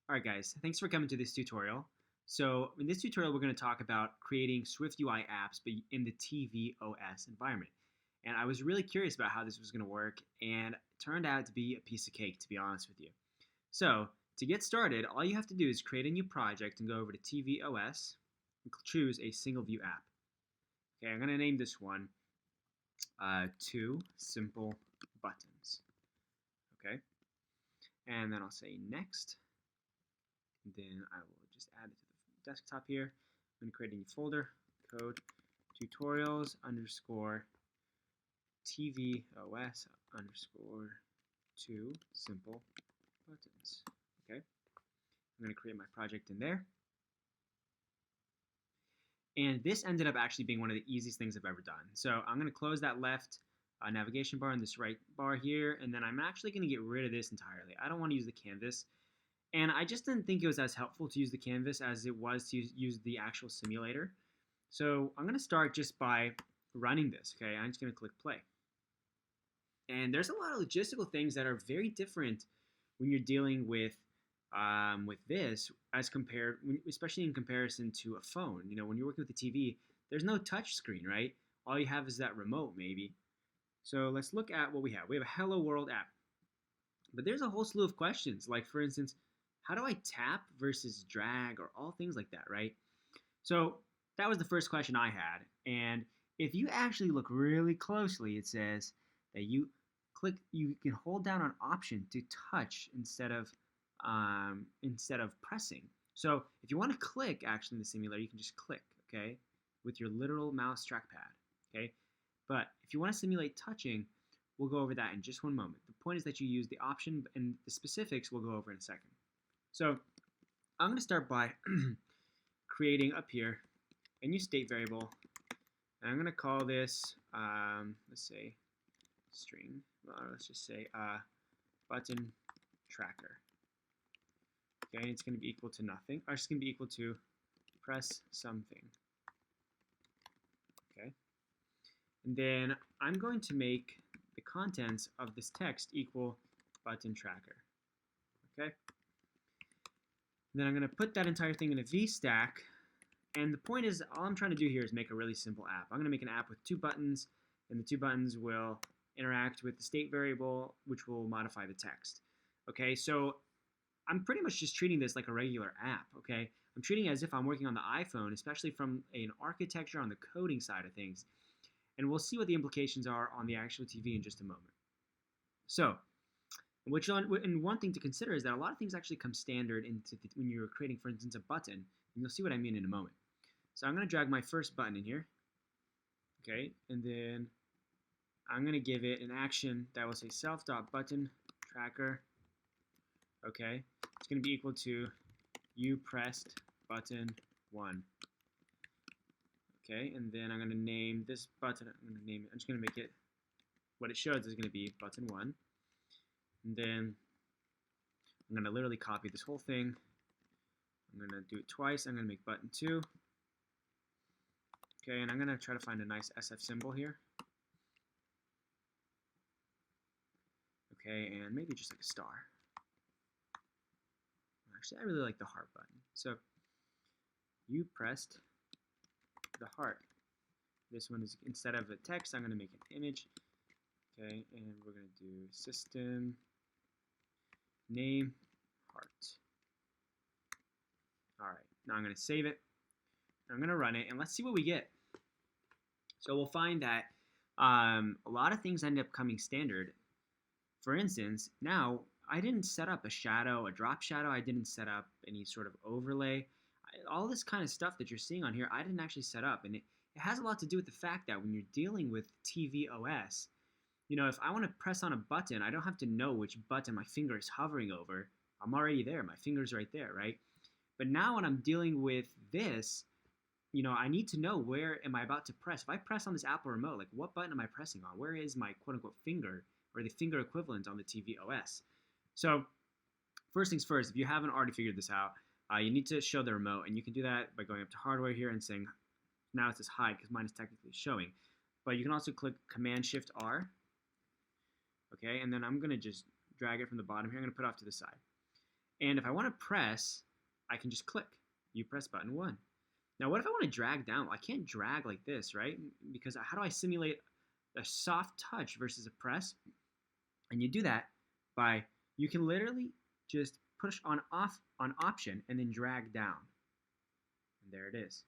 Alright guys, thanks for coming to this tutorial. So in this tutorial we're going to talk about creating SwiftUI apps but in the tvOS environment. And I was really curious about how this was going to work and it turned out to be a piece of cake, to be honest with you. So to get started, all you have to do is create a new project and go over to tvOS and choose a single view app. Okay, I'm going to name this one Two Simple Buttons. Okay, and then I'll say next. Then I will just add it to the desktop here. I'm going to create a new folder, code tutorials underscore tvOS underscore 2 simple buttons. Okay, I'm going to create my project in there. And this ended up actually being one of the easiest things I've ever done. So I'm going to close that left navigation bar and this right bar here, and then I'm actually going to get rid of this entirely. I don't want to use the canvas. And I just didn't think it was as helpful to use the canvas as it was to use the actual simulator. So I'm going to start just by running this. Okay, I'm just going to click play. And there's a lot of logistical things that are very different when you're dealing with this as compared, especially in comparison to a phone. You know, when you're working with the TV, there's no touch screen, right? All you have is that remote, maybe. So let's look at what we have. We have a Hello World app. But there's a whole slew of questions, like for instance, how do I tap versus drag or all things like that, right? So that was the first question I had. And if you actually look really closely, it says that you can hold down an option to touch instead of pressing. So if you want to click actually in the simulator, you can just click, okay, with your literal mouse trackpad, okay? But if you want to simulate touching, we'll go over that in just one moment. The point is that you use the option, and the specifics we'll go over in a second. So I'm going to start by creating up here a new state variable, and I'm going to call this, let's say, string. Let's just say button tracker. Okay, and it's going to be equal to nothing, or it's going to be equal to press something. Okay, and then I'm going to make the contents of this text equal button tracker. Okay. And then I'm going to put that entire thing in a VStack. And the point is, all I'm trying to do here is make a really simple app. I'm going to make an app with two buttons, and the two buttons will interact with the state variable, which will modify the text. Okay, so I'm pretty much just treating this like a regular app. Okay, I'm treating it as if I'm working on the iPhone, especially from an architecture on the coding side of things. And we'll see what the implications are on the actual TV in just a moment. So, and one thing to consider is that a lot of things actually come standard when you're creating, for instance, a button. And you'll see what I mean in a moment. So I'm going to drag my first button in here. Okay, and then I'm going to give it an action that will say self.button tracker. Okay, it's going to be equal to you pressed button 1. Okay, and then I'm going to name this button. I'm just going to make it, what it shows is going to be button 1. And then I'm going to literally copy this whole thing. I'm going to do it twice. I'm going to make button 2. Okay, and I'm going to try to find a nice SF symbol here. Okay, and maybe just like a star. Actually, I really like the heart button. So you pressed the heart. This one is, instead of a text, I'm going to make an image. Okay, and we're going to do system name heart. All right, now I'm going to save it. I'm going to run it, and let's see what we get. So we'll find that a lot of things end up coming standard. For instance, now I didn't set up a shadow, a drop shadow. I didn't set up any sort of overlay. All this kind of stuff that you're seeing on here, I didn't actually set up, and it has a lot to do with the fact that when you're dealing with tvOS, you know, if I want to press on a button, I don't have to know which button my finger is hovering over. I'm already there. My finger's right there, right? But now when I'm dealing with this, you know, I need to know where am I about to press. If I press on this Apple remote, like what button am I pressing on? Where is my quote-unquote finger or the finger equivalent on the tvOS? So first things first, if you haven't already figured this out, you need to show the remote. And you can do that by going up to hardware here and saying, now it says hide because mine is technically showing. But you can also click Command-Shift-R. Okay, and then I'm going to just drag it from the bottom here. I'm going to put it off to the side. And if I want to press, I can just click. You press button 1. Now, what if I want to drag down? Well, I can't drag like this, right? Because how do I simulate a soft touch versus a press? And you do that by, you can literally just push on off on option and then drag down. And there it is.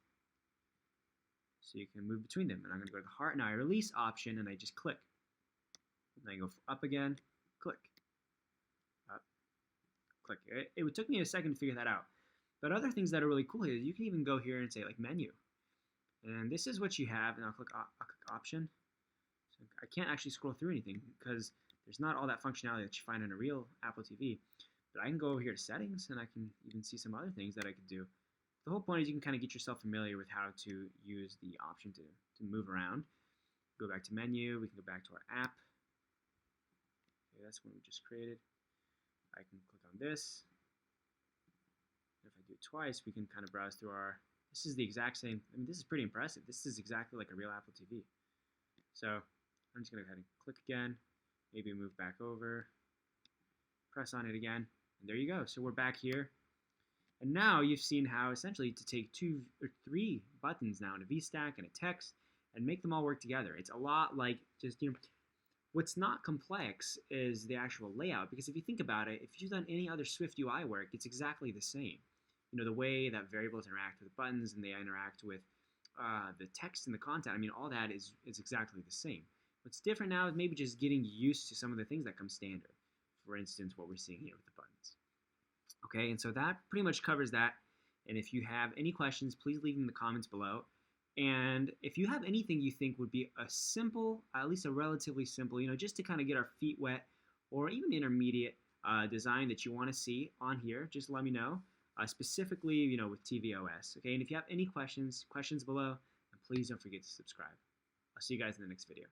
So you can move between them. And I'm going to go to the heart. Now I release option and I just click. And I go up again, click. Up, click. It took me a second to figure that out. But other things that are really cool here is you can even go here and say like menu. And this is what you have. And I'll click option. So I can't actually scroll through anything because there's not all that functionality that you find in a real Apple TV. But I can go over here to settings and I can even see some other things that I could do. The whole point is you can kind of get yourself familiar with how to use the option to move around. Go back to menu, we can go back to our app. Okay, that's one we just created. I can click on this. If I do it twice, we can kind of browse through our, this is the exact same, I mean, this is pretty impressive. This is exactly like a real Apple TV. So I'm just going to go ahead and click again, maybe move back over, press on it again, and there you go. So we're back here. And now you've seen how essentially to take 2 or 3 buttons now in a VStack and a text and make them all work together. It's a lot like just, what's not complex is the actual layout, because if you think about it, if you've done any other SwiftUI work, it's exactly the same. The way that variables interact with buttons and they interact with the text and the content, I mean, all that is exactly the same. What's different now is maybe just getting used to some of the things that come standard. For instance, what we're seeing here with the buttons. Okay, and so that pretty much covers that. And if you have any questions, please leave them in the comments below. And if you have anything you think would be a simple, at least a relatively simple, just to kind of get our feet wet, or even intermediate design that you want to see on here, just let me know. Specifically, with tvOS. Okay, and if you have any questions below, then please don't forget to subscribe. I'll see you guys in the next video.